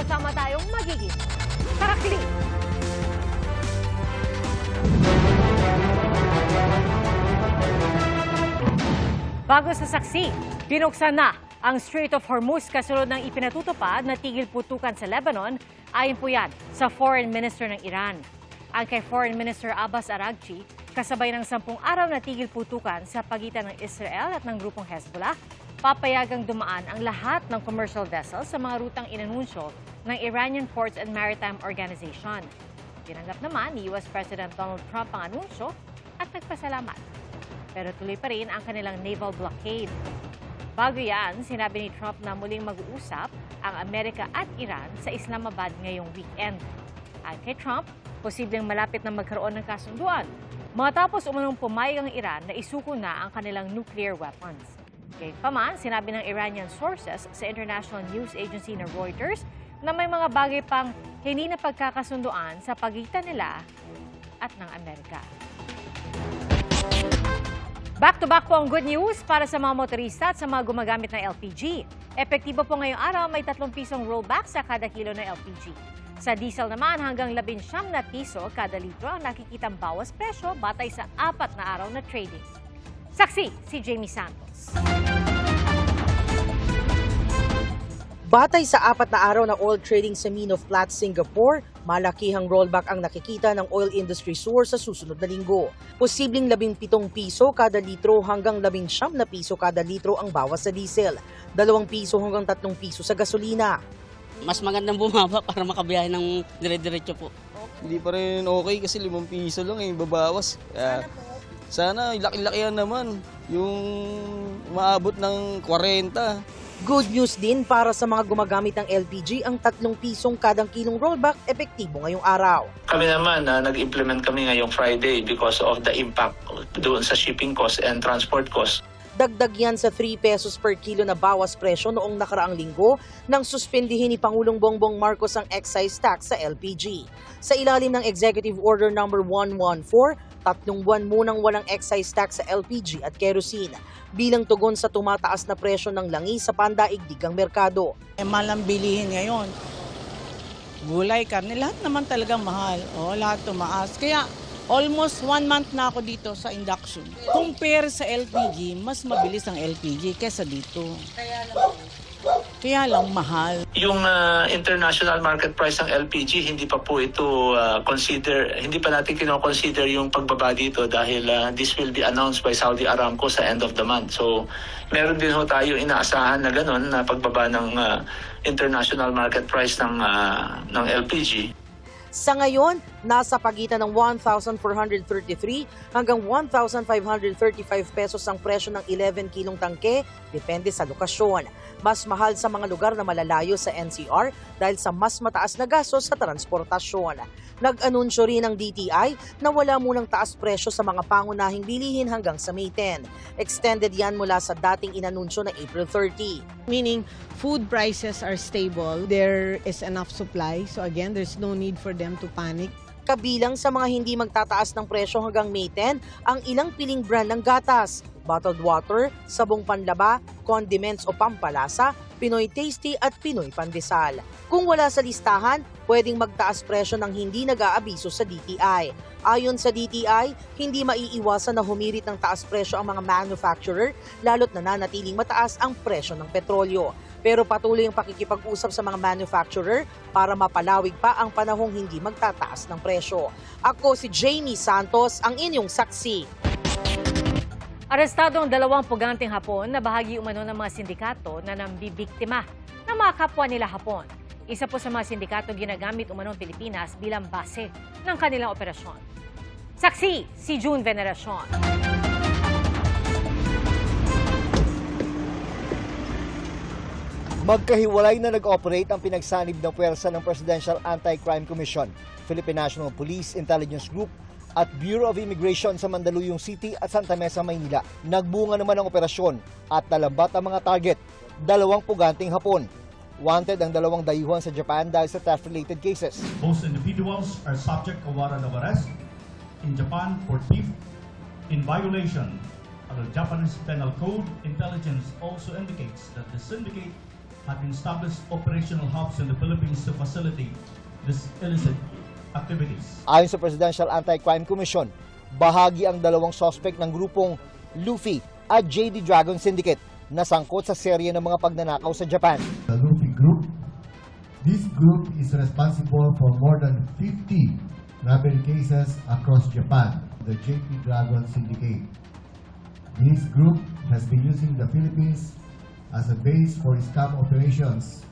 sama-sama tayong magiging saksi. Bago sa saksi, binuksan na ang Strait of Hormuz kasunod ng ipinatutupad na tigil putukan sa Lebanon, ayon po yan sa Foreign Minister ng Iran. Ang kay Foreign Minister Abbas Araghchi, kasabay ng 10 araw na tigil putukan sa pagitan ng Israel at ng grupong Hezbollah, papayagang dumaan ang lahat ng commercial vessels sa mga rutang inanunsyo ng Iranian Ports and Maritime Organization. Tinanggap naman ni US President Donald Trump ang anunsyo at nagpasalamat. Pero tuloy pa rin ang kanilang naval blockade. Bago yan, sinabi ni Trump na muling mag-uusap ang Amerika at Iran sa Islamabad ngayong weekend. At kay Trump, posibleng malapit na magkaroon ng kasunduan matapos umunong pumayag ang Iran na isuko na ang kanilang nuclear weapons. Gayunpaman, sinabi ng Iranian sources sa international news agency na Reuters na may mga bagay pang hindi na pagkakasunduan sa pagitan nila at ng Amerika. Back-to-back po ang good news para sa mga motorista at sa mga gumagamit ng LPG. Epektibo po ngayong araw, may 3 pisong rollback sa kada kilo ng LPG. Sa diesel naman, hanggang 19 na piso kada litro ang nakikitang bawas presyo batay sa 4 na araw na trading. Saksi si Jamie Santos. Batay sa 4 na araw na oil trading sa Mino Flats, Singapore, malakihang rollback ang nakikita ng oil industry source sa susunod na linggo. Posibleng 17 piso kada litro hanggang 19 na piso kada litro ang bawas sa diesel, 2 piso hanggang 3 piso sa gasolina. Mas magandang bumaba para makabiyahe ng dire-diretso po. Hindi pa rin okay kasi 5 piso lang babawas. Sana laki-lakihan naman yung maabot ng 40. Good news din para sa mga gumagamit ng LPG ang 3 pisong kadang kilong rollback epektibo ngayong araw. Kami naman, nag-implement kami ngayong Friday because of the impact doon sa shipping cost and transport cost. Dagdag yan sa 3 pesos per kilo na bawas presyo noong nakaraang linggo nang suspendihin ni Pangulong Bongbong Marcos ang excise tax sa LPG. Sa ilalim ng Executive Order No. 114, 3 buwan munang walang excise tax sa LPG at kerosene bilang tugon sa tumataas na presyo ng langis sa pandaigdigang merkado. Mahal ang bilihin ngayon. Gulay, karne, lahat naman talagang mahal. Lahat tumaas. Kaya almost 1 month na ako dito sa induction. Compare sa LPG, mas mabilis ang LPG kesa dito. Kaya lang mahal. Yung international market price ng LPG, hindi pa po ito hindi pa natin kino-consider yung pagbaba dito dahil this will be announced by Saudi Aramco sa end of the month. So, meron din ho tayo inaasahan na gano'n na pagbaba ng international market price ng LPG. Sa ngayon, nasa pagitan ng 1,433 hanggang 1,535 pesos ang presyo ng 11 kilong tangke, depende sa lokasyon. Mas mahal sa mga lugar na malalayo sa NCR dahil sa mas mataas na gastos sa transportasyon. Nag-anunsyo rin ng DTI na wala munang taas presyo sa mga pangunahing bilihin hanggang sa May 10. Extended yan mula sa dating inanunsyo na April 30. Meaning food prices are stable, there is enough supply, so again, there's no need for them to panic. Kabilang sa mga hindi magtataas ng presyo hanggang May 10 ang ilang piling brand ng gatas, bottled water, sabong panlaba, condiments o pampalasa, Pinoy Tasty at Pinoy Pandesal. Kung wala sa listahan, pwedeng magtaas presyo ng hindi nag-aabiso sa DTI. Ayon sa DTI, hindi maiiwasan na humirit ng taas presyo ang mga manufacturer lalo't nananatiling mataas ang presyo ng petrolyo. Pero patuloy ang pakikipag-usap sa mga manufacturer para mapalawig pa ang panahong hindi magtataas ng presyo. Ako si Jamie Santos, ang inyong saksi. Arestado ang 2 puganteng Hapon na bahagi umano ng mga sindikato na nambibiktima ng mga kapwa nila Hapon. Isa po sa mga sindikato ginagamit umano ng Pilipinas bilang base ng kanilang operasyon. Saksi si June Veneracion. Magkahiwalay na nag-operate ang pinagsanib ng puwersa ng Presidential Anti-Crime Commission, Philippine National Police Intelligence Group at Bureau of Immigration sa Mandaluyong City at Santa Mesa, Maynila. Nagbunga naman ang operasyon at nalambat ang mga target, 2 puganteng Hapon. Wanted ang 2 dayuhan sa Japan dahil sa theft-related cases. Both individuals are subject to warrant of arrest in Japan for theft in violation of the Japanese Penal Code. Intelligence also indicates that the syndicate had established operational hubs in the Philippines to facilitate this illicit activities. Ayon sa Presidential Anti-Crime Commission, bahagi ang dalawang suspect ng grupong Luffy at JD Dragon Syndicate na sangkot sa serye ng mga pagnanakaw sa Japan. The Luffy Group. This group is responsible for more than 50 robbery cases across Japan. The JP Dragon Syndicate. This group has been using the Philippines as a base for scam operations,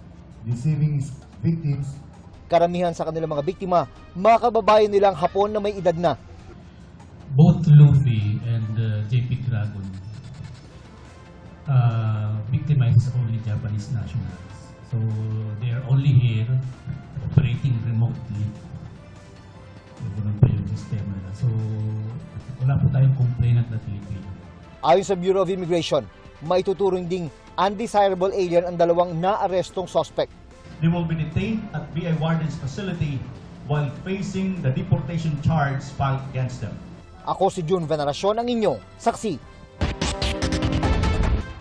deceiving its victims. Karamihan sa kanilang mga biktima, mga kababayan nilang Hapon na may edad na. Both Luffy and JP Dragon victimizes only Japanese nationals. So they are only here operating remotely. Ganun pa yung sistema nila. So wala po tayong complainant na Filipino. Ayon sa Bureau of Immigration, maituturing ding undesirable alien ang dalawang naarestong suspect. They will be detained at BI Warden's facility while facing the deportation charge filed against them. Ako si June Veneracion, ang inyong saksi.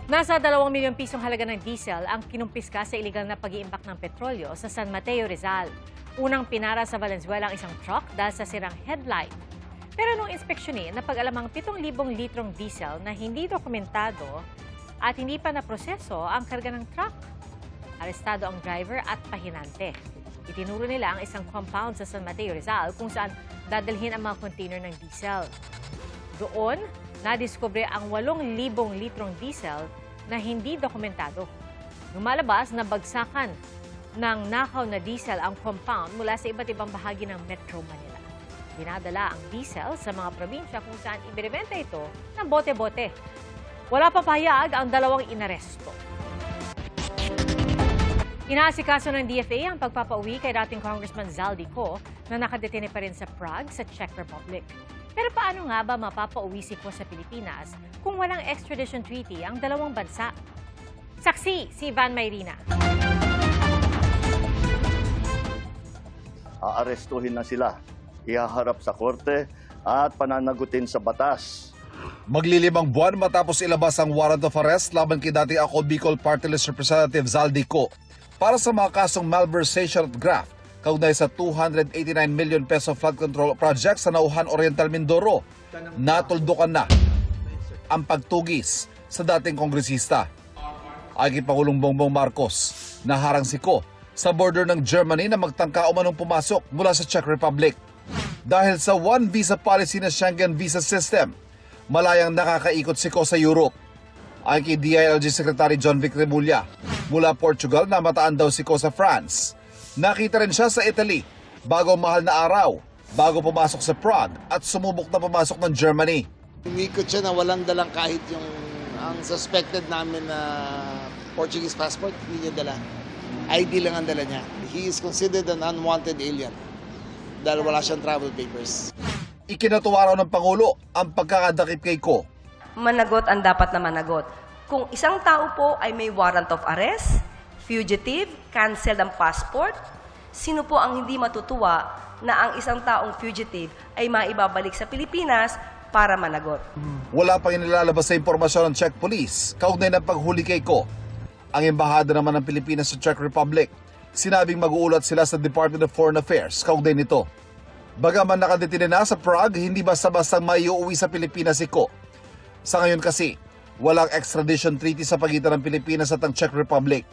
Nasa 2 milyong pisong halaga ng diesel ang kinumpiska sa iligal na pag-iimbak ng petrolyo sa San Mateo, Rizal. Unang pinara sa Valenzuela ang isang truck dahil sa sirang headlight. Pero nung inspeksyonin, napag-alamang 7,000 litrong diesel na hindi dokumentado at hindi pa naproseso ang karga ng truck. Arestado ang driver at pahinante. Itinuro nila ang isang compound sa San Mateo, Rizal kung saan dadalhin ang mga container ng diesel. Doon, nadiskubre ang 8,000 litrong diesel na hindi dokumentado. Lumalabas na bagsakan ng nakaw na diesel ang compound mula sa iba't ibang bahagi ng Metro Manila. Dinadala ang diesel sa mga probinsya kung saan ibinebenta ito ng bote-bote. Wala pa pahayag ang dalawang inaresto. Inaasikaso ng DFA ang pagpapauwi kay dating Congressman Zaldico na nakadetene pa rin sa Prague sa Czech Republic. Pero paano nga ba mapapauwi si Ko sa Pilipinas kung walang extradition treaty ang dalawang bansa? Saksi si Van Mayrina. Aarestuhin na sila, ihaharap sa korte at pananagutin sa batas. Maglilimang buwan matapos ilabas ang warrant of arrest laban kay dating Ako Bicol Party List Representative Zaldico para sa mga kasong malversation at graft kaugnay sa 289 million peso flood control project sa Nauhan Oriental, Mindoro. Natuldukan na ang pagtugis sa dating kongresista. Ay kay Pangulong Bongbong Marcos, naharang si Ko sa border ng Germany na magtangka umanong pumasok mula sa Czech Republic. Dahil sa one visa policy na Schengen visa system, malayang nakakaikot si Ko sa Europe. Ay kay DILG Secretary John Vic Remulla, mula Portugal na mataan daw si Ko sa France. Nakita rin siya sa Italy bago mahal na araw, bago pumasok sa Prague at sumubok na pumasok ng Germany. Umikot siya na walang dalang kahit yung ang suspected namin na Portuguese passport, hindi niya dala. ID lang ang dala niya. He is considered an unwanted alien dahil wala siyang travel papers. Ikinatuwa raw ng Pangulo ang pagkakadakip kay Ko. Managot ang dapat na managot. Kung isang tao po ay may warrant of arrest, fugitive, cancel ang passport, sino po ang hindi matutuwa na ang isang taong fugitive ay maibabalik sa Pilipinas para managot? Wala pang inilalabas sa impormasyon ng Czech Police kaugnay ng paghuli kay Ko. Ang embahada naman ng Pilipinas sa Czech Republic, sinabing mag-uulat sila sa Department of Foreign Affairs kaugnay nito. Bagaman nakadetine na sa Prague, hindi basta-bastang maiuwi sa Pilipinas si Ko. Sa ngayon kasi, walang extradition treaty sa pagitan ng Pilipinas at ang Czech Republic.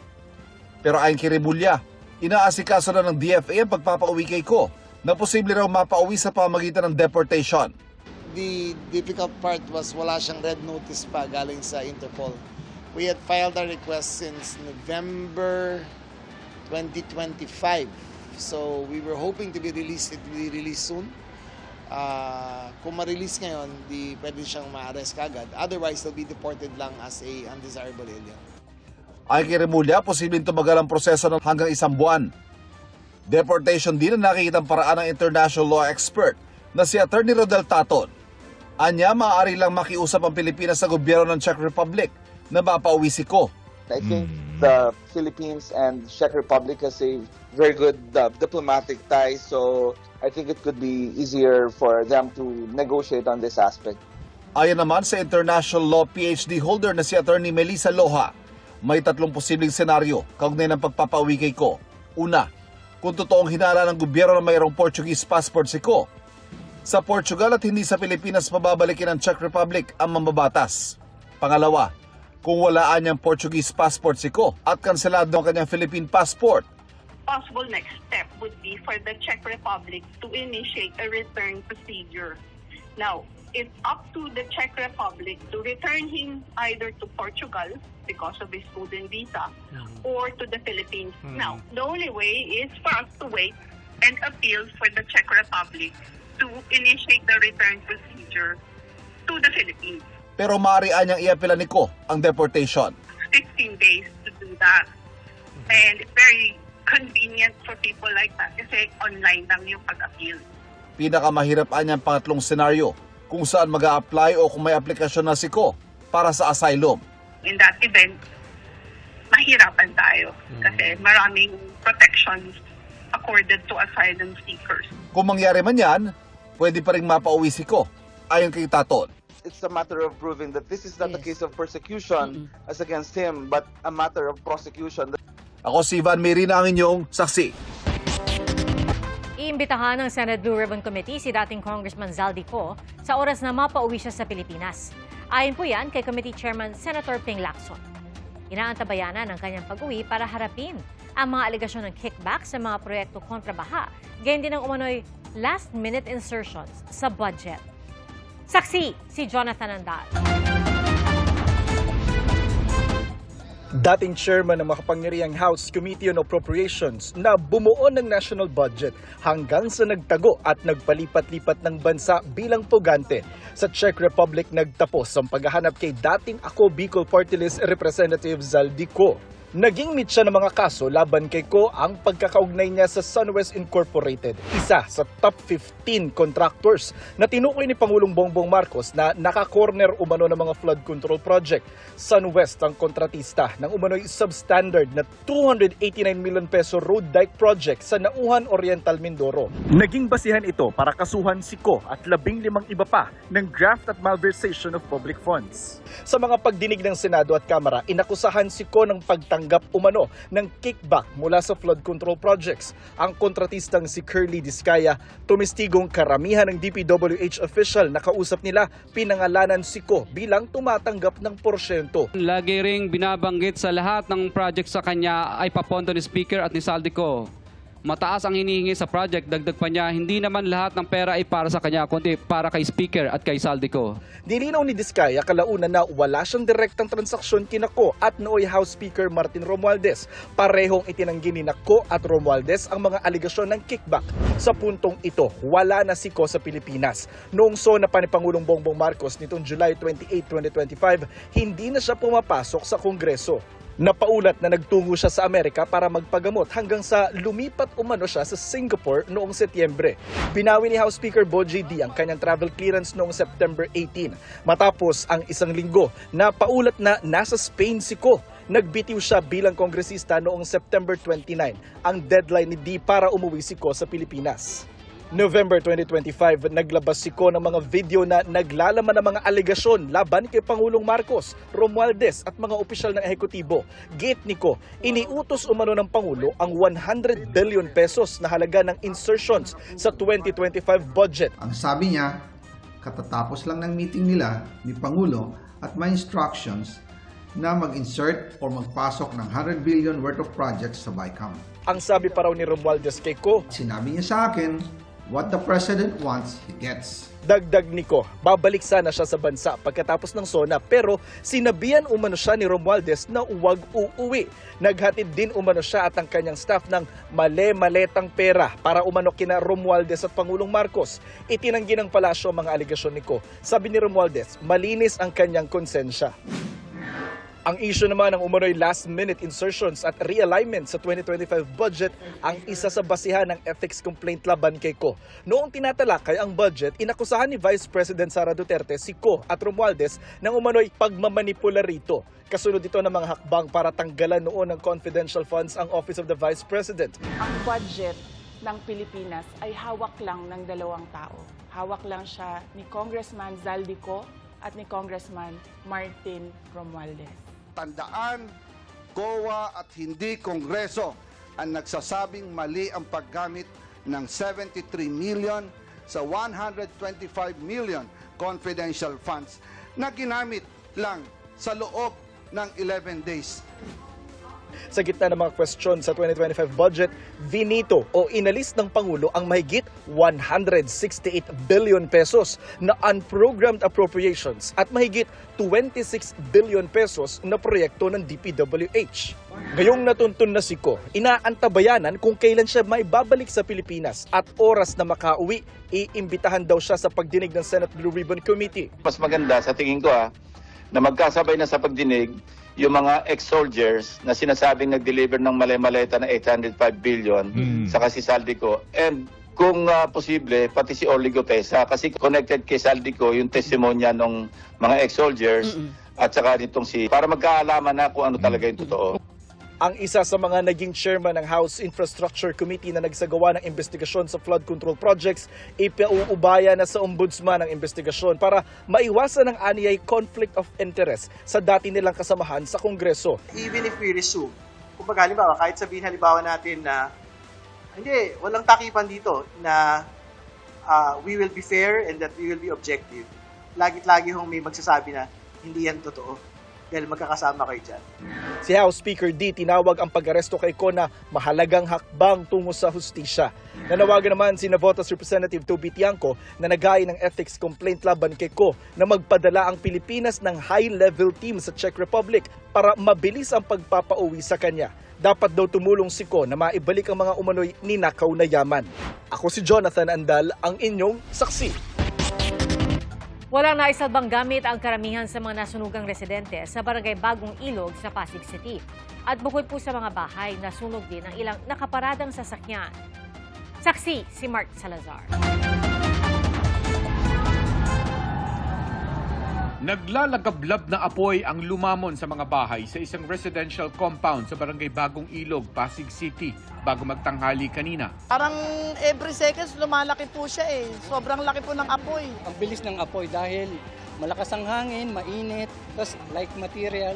Pero ayon kay Remulla, inaasikaso na ng DFA ang pagpapauwi kay Ko na posible raw mapauwi sa pamagitan ng deportation. The difficult part was wala siyang red notice pa galing sa Interpol. We had filed our request since November 2025. So we were hoping to be released. It will be released soon. Kung ma-release ngayon, di pwede siyang ma-arrest kagad. Otherwise, he'll be deported lang as a undesirable alien. Ay kay Remulla, posibleng tumagal ang proseso ng hanggang 1 buwan. Deportation din ang nakikitang paraan ng international law expert na si Attorney Rodel Taton. Anya, maaari lang makiusap ang Pilipinas sa gobyerno ng Czech Republic na mapauwi si Ko. I think the Philippines and Czech Republic has a very good diplomatic ties, so I think it could be easier for them to negotiate on this aspect. Ayon naman sa international law PhD holder na si Attorney Melissa Loha, May 3 posibleng senaryo kaugnay ng pagpapauwi kay Ko. Una, kung totoong hinala ng gobyerno na mayroong Portuguese passport si Ko. Sa Portugal at hindi sa Pilipinas mababalikin ng Czech Republic ang mambabatas. Pangalawa, kung walaan niyang Portuguese passport si Ko at kanselado ang kanyang Philippine passport. Possible next step would be for the Czech Republic to initiate a return procedure. Now, it's up to the Czech Republic to return him either to Portugal because of his student visa or to the Philippines. Now, the only way is for us to wait and appeal for the Czech Republic to initiate the return procedure to the Philippines. Pero maaarian niyang iapila ni Ko ang deportation. 15 days to do that. And it's very convenient for people like that kasi online lang yung pag-appeal. Pinakamahirap niyang pangatlong senaryo kung saan mag-a-apply o kung may aplikasyon na si Ko para sa asylum. In that event, mahirapan tayo kasi maraming protections accorded to asylum seekers. Kung mangyari man yan, pwede pa rin mapauwi si Ko, ayon kay Taton. It's a matter of proving that this is not a case of persecution as against him, but a matter of prosecution. Ako si Ivan Merina, ang inyong saksi. Iimbitahan ng Senate Blue Ribbon Committee si dating Congressman Zaldi Co sa oras na mapauwi siya sa Pilipinas. Ayon po yan kay Committee Chairman Senator Ping Lacson. Inaantabayanan ang kanyang pag-uwi para harapin ang mga alegasyon ng kickback sa mga proyekto kontra baha, gayon din ang umano'y last-minute insertions sa budget. Saksi si Jonathan Andal. Dating chairman ng makapangyarihang House Committee on Appropriations na bumuo ng national budget hanggang sa nagtago at nagpalipat-lipat ng bansa bilang pugante. Sa Czech Republic nagtapos ang paghahanap kay dating Ako Bicol Party List Representative Zaldi Co. Naging mitya ng mga kaso laban kay Ko ang pagkakaugnay niya sa SunWest Incorporated, isa sa top 15 contractors na tinukoy ni Pangulong Bongbong Marcos na naka-corner umano ng mga flood control project. SunWest ang kontratista ng umano'y substandard na 289 million peso road dike project sa Nauhan Oriental, Mindoro. Naging basihan ito para kasuhan si Ko at 15 iba pa ng graft at malversation of public funds. Sa mga pagdinig ng Senado at Kamara, inakusahan si Ko ng pagtanggap umano ng kickback mula sa flood control projects. Ang kontratistang si Curly Discaya, tumistigong karamihan ng DPWH official na kausap nila, pinangalanan si Ko bilang tumatanggap ng porsyento. Lagi ring binabanggit sa lahat ng project sa kanya ay papondo ni Speaker at ni Zaldi Co. Mataas ang hinihingi sa project, dagdag pa niya, hindi naman lahat ng pera ay para sa kanya, kundi para kay Speaker at kay Zaldi Co. Nilinaw ni Discaya kalaunan na wala siyang direktang transaksyon kina Ko at nooy House Speaker Martin Romualdez. Parehong itinanggi ni Ko at Romualdez ang mga aligasyon ng kickback. Sa puntong ito, wala na si Ko sa Pilipinas. Noong SONA pa ni Pangulong Bongbong Marcos nitong July 28, 2025, hindi na siya pumapasok sa Kongreso. Napaulat na nagtungo siya sa Amerika para magpagamot hanggang sa lumipat umano siya sa Singapore noong Setyembre. Binawi ni House Speaker Boji D ang kanyang travel clearance noong September 18. Matapos ang isang linggo, napaulat na nasa Spain si Ko. Nagbitiw siya bilang kongresista noong September 29, ang deadline ni D para umuwi si Ko sa Pilipinas. November 2025, naglabas si Ko ng mga video na naglalaman ng mga alegasyon laban kay Pangulong Marcos, Romualdez at mga opisyal ng ehekutibo. Gate ni Ko, iniutos umano ng Pangulo ang 100 billion pesos na halaga ng insertions sa 2025 budget. Ang sabi niya, katatapos lang ng meeting nila ni Pangulo at may instructions na mag-insert o magpasok ng 100 billion worth of projects sa BICAM. Ang sabi pa raw ni Romualdez kay Ko, sinabi niya sa akin, what the President wants, he gets. Dagdag ni Ko, babalik sana siya sa bansa pagkatapos ng SONA pero sinabihan umano siya ni Romualdez na huwag uuwi. Naghatid din umano siya at ang kanyang staff ng male-maletang pera para umano kina Romualdez at Pangulong Marcos. Itinanggi ng palasyo ang mga aligasyon ni Ko. Sabi ni Romualdez, malinis ang kanyang konsensya. Ang issue naman ng umano'y last-minute insertions at realignment sa 2025 budget ang isa sa basihan ng ethics complaint laban kay Ko. Noong tinatalakay ang budget, inakusahan ni Vice President Sara Duterte si Ko at Romualdez ng umano'y pagmamanipula rito. Kasunod ito ng mga hakbang para tanggalan noon ng confidential funds ang Office of the Vice President. Ang budget ng Pilipinas ay hawak lang ng dalawang tao. Hawak lang siya ni Congressman Zaldi Co at ni Congressman Martin Romualdez. Tandaan COA at hindi Kongreso ang nagsasabing mali ang paggamit ng 73 million sa 125 million confidential funds na ginamit lang sa loob ng 11 days. Sa gitna ng mga question sa 2025 budget, vinito o inalis ng Pangulo ang mahigit 168 billion pesos na unprogrammed appropriations at mahigit 26 billion pesos na proyekto ng DPWH. Ngayong natuntun na si Ko, inaantabayanan kung kailan siya maibabalik sa Pilipinas at oras na makauwi, iimbitahan daw siya sa pagdinig ng Senate Blue Ribbon Committee. Mas maganda sa tingin ko na magkasabay na sa pagdinig yung mga ex-soldiers na sinasabing nag-deliver ng mali-maleta na 805 billion sa si Saldico. And kung posible, pati si Orly Gopesa kasi connected kay Saldico yung testimonya ng mga ex-soldiers at saka nitong para magkaalaman na kung ano talaga yung totoo. Ang isa sa mga naging chairman ng House Infrastructure Committee na nagsagawa ng investigasyon sa flood control projects, ipauubaya na sa ombudsman ang investigasyon para maiwasan ang aniyay conflict of interest sa dati nilang kasamahan sa Kongreso. Even if we resume, kumbaga halimbawa, kahit sabihin halimbawa natin na hindi, walang takipan dito na we will be fair and that we will be objective. Lagi-lagi hong may magsasabi na hindi yan totoo. Dahil magkakasama kayo dyan. Si House Speaker D tinawag ang pag-aresto kay Ko na mahalagang hakbang tungo sa hustisya. Nanawagan naman si Navotas Representative Toby Tiangco na naghain ng ethics complaint laban kay Ko na magpadala ang Pilipinas ng high-level team sa Czech Republic para mabilis ang pagpapauwi sa kanya. Dapat daw tumulong si Ko na maibalik ang mga umano'y ninakaw na yaman. Ako si Jonathan Andal, ang inyong saksi. Walang naisalbang gamit ang karamihan sa mga nasunugang residente sa Barangay Bagong Ilog sa Pasig City. At bukod po sa mga bahay, nasunog din ang ilang nakaparadang sasakyan. Saksi si Mark Salazar. Naglalagablab na apoy ang lumamon sa mga bahay sa isang residential compound sa Barangay Bagong Ilog, Pasig City bago magtanghali kanina. Parang every seconds lumalaki po siya eh. Sobrang laki po ng apoy. Ang bilis ng apoy dahil malakas ang hangin, mainit, tapos light material.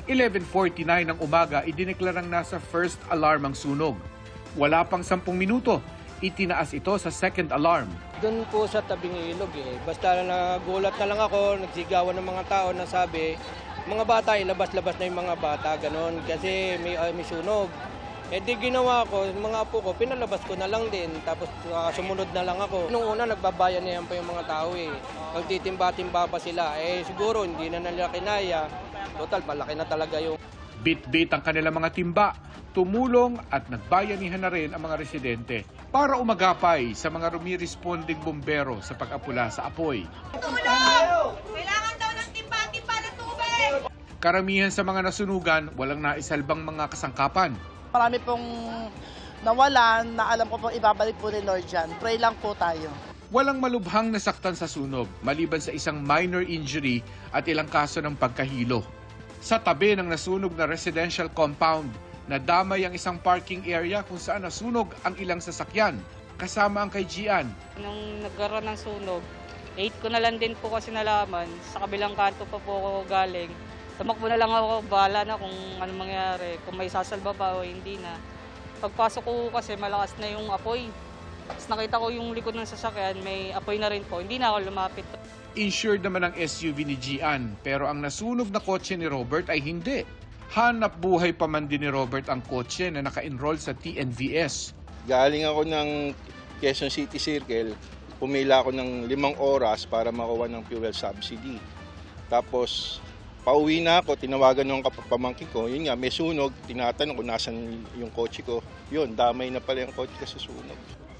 11:49 ng umaga, idineklarang nasa first alarm ang sunog. Wala pang 10 minuto, itinaas ito sa second alarm. Doon po sa tabing ilog eh. Basta nagulat na lang ako, nagsigawan ng mga tao na sabi, mga bata, ilabas-labas na yung mga bata, ganon, kasi may sunog. Eh di ginawa ko, mga apo ko, pinalabas ko na lang din, tapos sumunod na lang ako. Nung una, nagbabayan na yan pa yung mga tao eh. Nagtitimba-timba pa sila, eh siguro hindi na nila kinaya. Total, malaki na talaga yung... Bit-bit ang kanilang mga timba, tumulong at nagbayanihan na rin ang mga residente para umagapay sa mga rumiresponding bumbero sa pag-apula sa apoy. Tulong! Kailangan daw ng timba-timba na tubig! Karamihan sa mga nasunugan, walang naisalbang mga kasangkapan. Marami pong nawalan na alam ko pong ibabalik po ni Lord dyan. Pray lang po tayo. Walang malubhang nasaktan sa sunog, maliban sa isang minor injury at ilang kaso ng pagkahilo. Sa tabi ng nasunog na residential compound, nadamay ang isang parking area kung saan nasunog ang ilang sasakyan, kasama ang kay Gian. Nung nagkaroon ng sunog, 8 ko na lang din po kasi nalaman, sa kabilang kanto pa po ako galing. Tumakbo na lang ako, bahala na kung ano mangyari, kung may sasalba pa o hindi na. Pagpasok ko kasi malakas na yung apoy. Tapos nakita ko yung likod ng sasakyan, may apoy na rin po, hindi na ako lumapit. Insured naman ang SUV ni Gian, pero ang nasunog na kotse ni Robert ay hindi. Hanap buhay pa man din ni Robert ang kotse na naka-enroll sa TNVS. Galing ako ng Quezon City Circle, pumila ako ng 5 oras para makuha ng fuel subsidy. Tapos pauwi na ako, tinawagan ng pamangkin ko, yun nga, may sunog, tinatanong kung nasan yung kotse ko. Yun, damay na pala yung kotse ko sa sunog.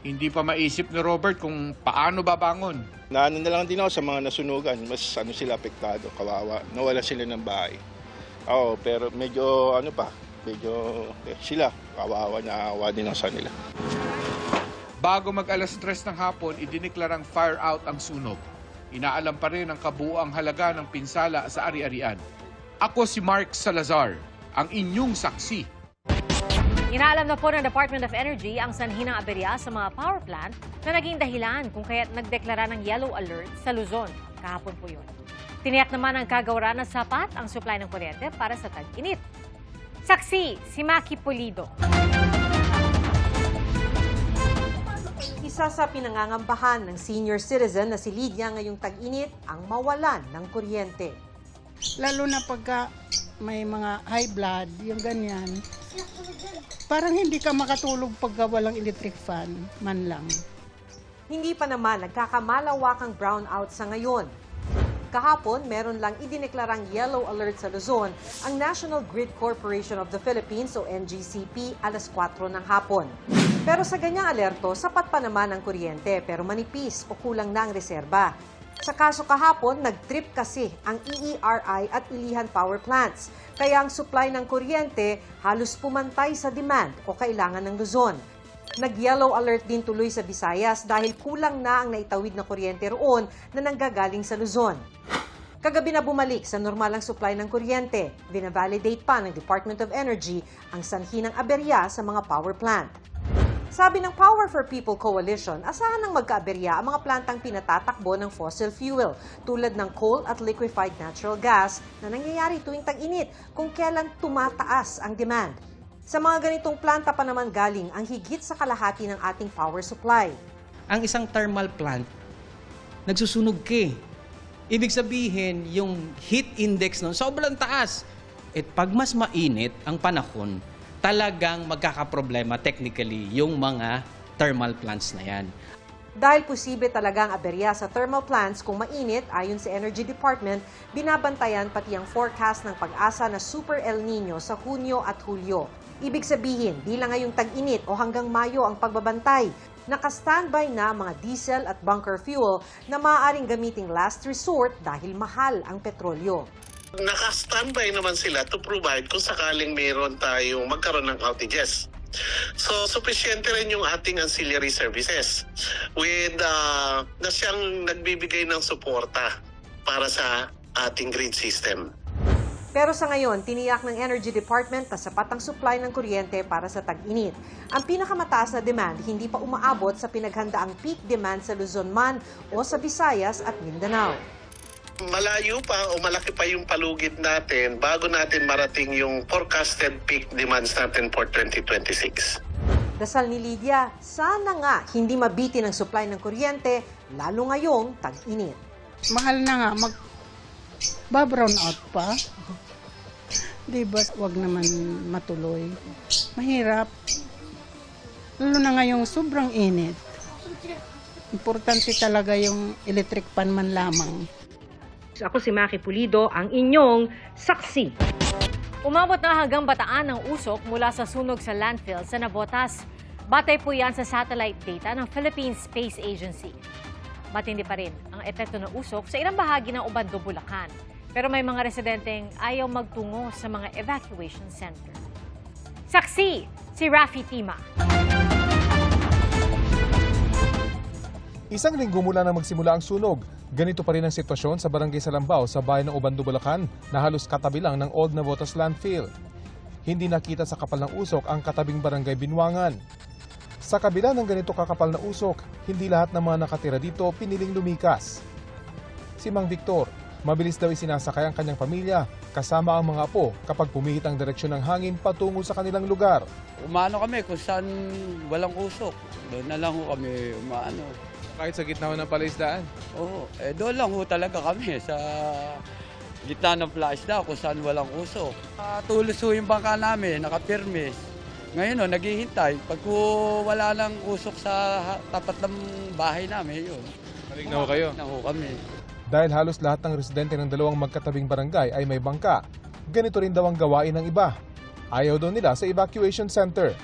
Hindi pa maisip ni Robert kung paano babangon. Naano na lang din ako sa mga nasunugan, mas sila apektado, kawawa, nawala sila ng bahay. Oo, pero medyo sila, kawawa, naawa din ako sa nila. Bago mag-alas 3 ng hapon, idineklarang fire out ang sunog. Inaalam pa rin ang kabuuang halaga ng pinsala sa ari-arian. Ako si Mark Salazar, ang inyong saksi. Inaalam na po ng Department of Energy ang sanhi ng aberya sa mga power plant na naging dahilan kung kaya't nagdeklara ng yellow alert sa Luzon. Kahapon po yun. Tiniyak naman ang kagawaran na sapat ang supply ng kuryente para sa tag-init. Saksi, si Maki Pulido. Isa sa pinangangambahan ng senior citizen na si Lydia ngayong tag-init ang mawalan ng kuryente. Lalo na pagka may mga high blood, yung ganyan. Parang hindi ka makatulog pagka walang electric fan, man lang. Hindi pa naman nagkakamalawakang brownout sa ngayon. Kahapon, meron lang idineklarang yellow alert sa Luzon ang National Grid Corporation of the Philippines o NGCP alas 4 ng hapon. Pero sa ganyang alerto, sapat pa naman ang kuryente pero manipis o kulang na ang reserba. Sa kaso kahapon, nag-trip kasi ang EERI at Ilihan power plants. Kaya ang supply ng kuryente halos pumantay sa demand o kailangan ng Luzon. Nag-yellow alert din tuloy sa Visayas dahil kulang na ang naitawid na kuryente roon na nanggagaling sa Luzon. Kagabi na bumalik sa normal ang supply ng kuryente. Binavalidate pa ng Department of Energy ang sanhi ng aberya sa mga power plant. Sabi ng Power for People Coalition, asahan ng magkaaberya ang mga plantang pinatatakbo ng fossil fuel tulad ng coal at liquefied natural gas na nangyayari tuwing tag-init kung kailan tumataas ang demand. Sa mga ganitong planta pa naman galing ang higit sa kalahati ng ating power supply. Ang isang thermal plant, nagsusunog ka. Ibig sabihin, yung heat index nun, sobrang taas. At pag mas mainit ang panahon, talagang magkakaproblema technically yung mga thermal plants na yan. Dahil posible talagang aberya sa thermal plants kung mainit, ayon sa Energy Department, binabantayan pati ang forecast ng pag-asa na Super El Nino sa Hunyo at Hulyo. Ibig sabihin, di lang ngayong tag-init o hanggang Mayo ang pagbabantay. Naka-standby na mga diesel at bunker fuel na maaaring gamiting last resort dahil mahal ang petrolyo. Naka-standby naman sila to provide kung sakaling mayroon tayong magkaroon ng outages. So, sufisyente rin yung ating ancillary services with na siyang nagbibigay ng suporta para sa ating grid system. Pero sa ngayon, tiniyak ng Energy Department na sapat ang supply ng kuryente para sa tag-init. Ang pinakamataas na demand hindi pa umaabot sa pinaghandaang peak demand sa Luzon man o sa Visayas at Mindanao. Malayo pa o malaki pa yung palugid natin bago natin marating yung forecasted peak demands natin for 2026. Dasal ni Lydia, sana nga hindi mabitin ang supply ng kuryente, lalo ngayong tag-init. Mahal na nga, ba-brown out pa. Di ba, wag naman matuloy. Mahirap. Lalo na ngayong sobrang init. Importante talaga yung electric fan man lamang. Ako si Maki Pulido, ang inyong saksi. Umabot na hanggang Bataan ang usok mula sa sunog sa landfill sa Navotas. Batay po yan sa satellite data ng Philippine Space Agency. Matindi pa rin ang epekto ng usok sa ilang bahagi ng Obando, Bulacan. Pero may mga residenteng ayaw magtungo sa mga evacuation center. Saksi, si Rafi Tima. Isang linggo mula na magsimula ang sunog, ganito pa rin ang sitwasyon sa barangay Salambao sa bayan ng Obando, Bulacan na halos katabi lang ng Old Navotas landfill. Hindi nakita sa kapal ng usok ang katabing barangay Binwangan. Sa kabila ng ganito kakapal na usok, hindi lahat ng mga nakatira dito piniling lumikas. Si Mang Victor, mabilis daw isinasakay ang kanyang pamilya kasama ang mga apo kapag pumihit ang direksyon ng hangin patungo sa kanilang lugar. Umano kami kung saan walang usok. Doon na lang kami umano. Kahit sa gitna ng palaisdaan? Oo, doon lang talaga kami sa gitna ng palaisdaan kung saan walang usok. Tulos yung bangka namin, nakapirmis. Ngayon naghihintay. Pag wala nang usok sa tapat ng bahay namin, yun. Malignaw kayo? Malignaw kami. Dahil halos lahat ng residente ng dalawang magkatabing barangay ay may bangka, ganito rin daw ang gawain ng iba. Ayaw daw nila sa evacuation center.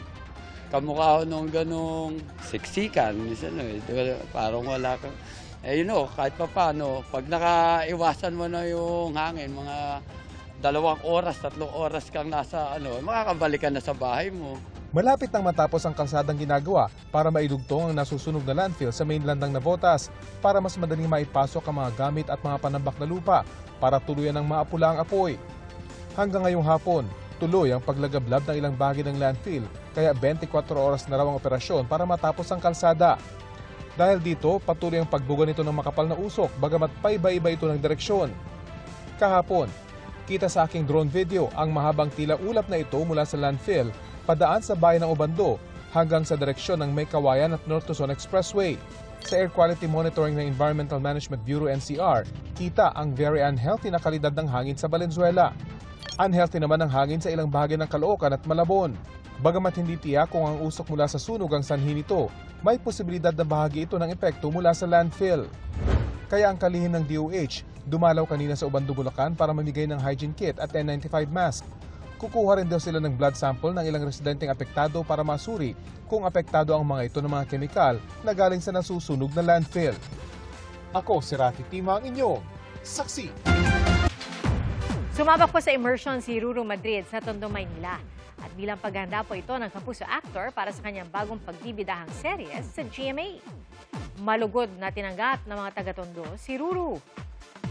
Kamukha ko nung ganong siksikan, parang wala kang, kahit pa paano, pag nakaiwasan mo na yung hangin, mga 2 oras, 3 oras kang nasa, makakabalik ka na sa bahay mo. Malapit nang matapos ang kalsadang ginagawa para maidugtong ang nasusunog na landfill sa mainland ng Navotas para mas madaling maipasok ang mga gamit at mga panambak na lupa para tuluyan ng maapula ang apoy. Hanggang ngayong hapon, tuloy ang paglagablab ng ilang bahagi ng landfill kaya 24 oras na raw ang operasyon para matapos ang kalsada. Dahil dito, patuloy ang pagbuga nito ng makapal na usok bagamat paiba-iba ito ng direksyon. Kahapon, Kita sa aking drone video ang mahabang tila ulap na ito mula sa landfill padaan sa bayan ng Obando hanggang sa direksyon ng May Kawayan at North Luzon Expressway. Sa Air Quality Monitoring ng Environmental Management Bureau NCR, kita ang very unhealthy na kalidad ng hangin sa Valenzuela. Unhealthy naman ang hangin sa ilang bahagi ng Caloocan at Malabon. Bagamat hindi tiyak kung ang usok mula sa sunog ang sanhi nito, may posibilidad na bahagi ito ng epekto mula sa landfill. Kaya ang kalihim ng DOH, dumalaw kanina sa Obando, Bulacan para mamigay ng hygiene kit at N95 mask. Kukuha rin daw sila ng blood sample ng ilang residenteng apektado para masuri kung apektado ang mga ito ng mga kemikal na galing sa nasusunog na landfill. Ako si Rafi Tima, ang inyong saksi. Sumabak po sa immersion si Ruru Madrid sa Tondo, Maynila. At bilang paghahanda po ito ng kapuso actor para sa kanyang bagong pagbibidahang series sa GMA. Malugod na tinanggap ng mga taga-Tondo si Ruru.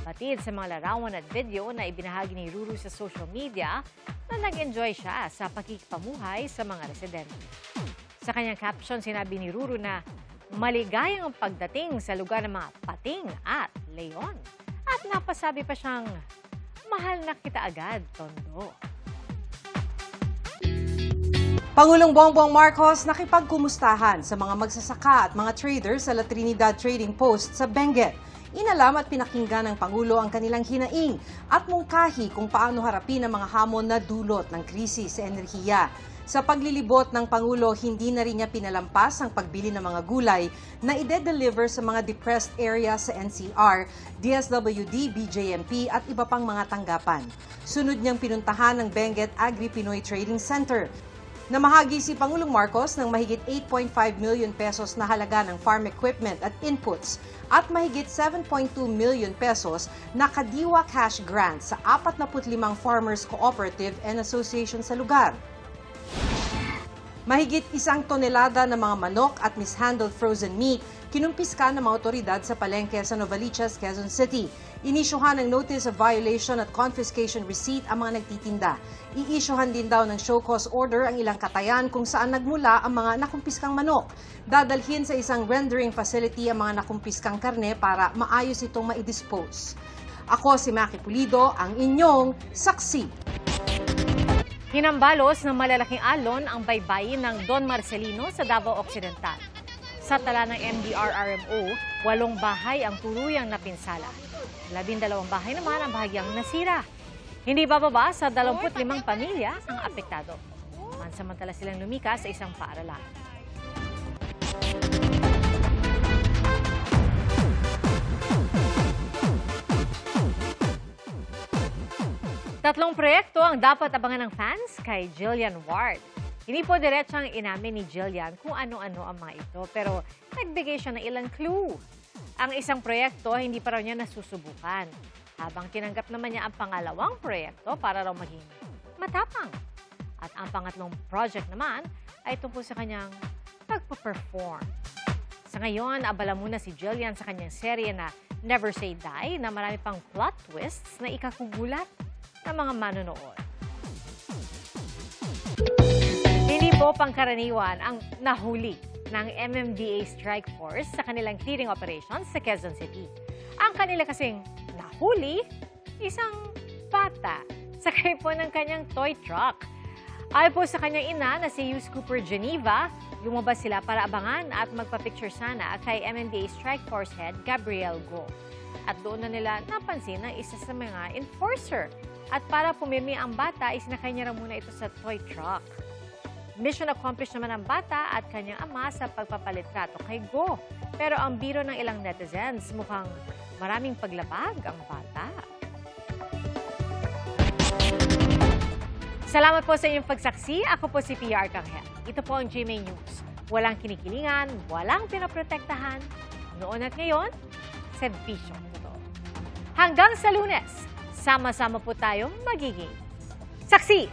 Batid sa mga larawan at video na ibinahagi ni Ruru sa social media na nag-enjoy siya sa pakikipamuhay sa mga residente. Sa kanyang caption, sinabi ni Ruru na maligayang ang pagdating sa lugar ng mga pating at leon. At napasabi pa siyang, mahal na kita agad, Tondo. Pangulong Bongbong Marcos nakipagkumustahan sa mga magsasaka at mga traders sa La Trinidad Trading Post sa Benguet. Inalam at pinakinggan ng Pangulo ang kanilang hinaing at mungkahi kung paano harapin ang mga hamon na dulot ng krisis sa enerhiya. Sa paglilibot ng Pangulo, hindi na rin niya pinalampas ang pagbili ng mga gulay na ide-deliver sa mga depressed area sa NCR, DSWD, BJMP at iba pang mga tanggapan. Sunod niyang pinuntahan ng Benguet Agri-Pinoy Trading Center. Namahagi si Pangulong Marcos ng mahigit 8.5 million pesos na halaga ng farm equipment at inputs at mahigit 7.2 million pesos na kadiwa cash grant sa 45 farmers cooperative and association sa lugar. Mahigit 1 tonelada ng mga manok at mishandled frozen meat kinumpiska ng mga otoridad sa palengke sa Novaliches, Quezon City. Inisyuhan ng notice of violation at confiscation receipt ang mga nagtitinda. Iisyuhan din daw ng show cause order ang ilang katayan kung saan nagmula ang mga nakumpiskang manok. Dadalhin sa isang rendering facility ang mga nakumpiskang karne para maayos itong maidispose. Ako si Maki Pulido, ang inyong saksi. Hinambalos ng malalaking alon ang baybayin ng Don Marcelino sa Davao Occidental. Sa tala ng MDRRMO, 8 bahay ang tuluyang napinsala. 12 bahay naman ang bahagyang nasira. Hindi bababa sa 25 pamilya ang apektado. Mansamantala silang lumikas sa isang paaralan. Tatlong proyekto ang dapat abangan ng fans kay Jillian Ward. Hindi po diretsang inamin ni Jillian kung ano-ano ang mga ito, pero nagbigay siya ng ilang clue. Ang isang proyekto, hindi pa raw niya nasusubukan. Habang tinanggap naman niya ang pangalawang proyekto para raw maging matapang. At ang pangatlong project naman ay tungkol sa kanyang pagpa-perform. Sa ngayon, abala muna si Jillian sa kanyang serye na Never Say Die na marami pang plot twists na ikakugulat ng mga manonood. Hindi po pangkaraniwan ang nahuli ng MMDA Strike Force sa kanilang clearing operations sa Quezon City. Ang kanila kasing nahuli, isang bata sakay po ng kanyang toy truck. Ayon po sa kanyang ina na si Yus Cooper Geneva, lumabas sila para abangan at magpa-picture sana kay MMDA Strike Force Head Gabriel Go. At doon na nila napansin ng isa sa mga enforcer. At para pumirmi ang bata, isinakay niya raw muna ito sa toy truck. Mission accomplished naman ang bata at kanyang ama sa pagpapalitrato kay Go. Pero ang biro ng ilang netizens, mukhang maraming paglabag ang bata. Salamat po sa inyong pagsaksi. Ako po si PR Kanghel. Ito po ang GMA News. Walang kinikilingan, walang pinaprotektahan. Noon at ngayon, serbisyo ito. Hanggang sa Lunes, sama-sama po tayong magiging saksi.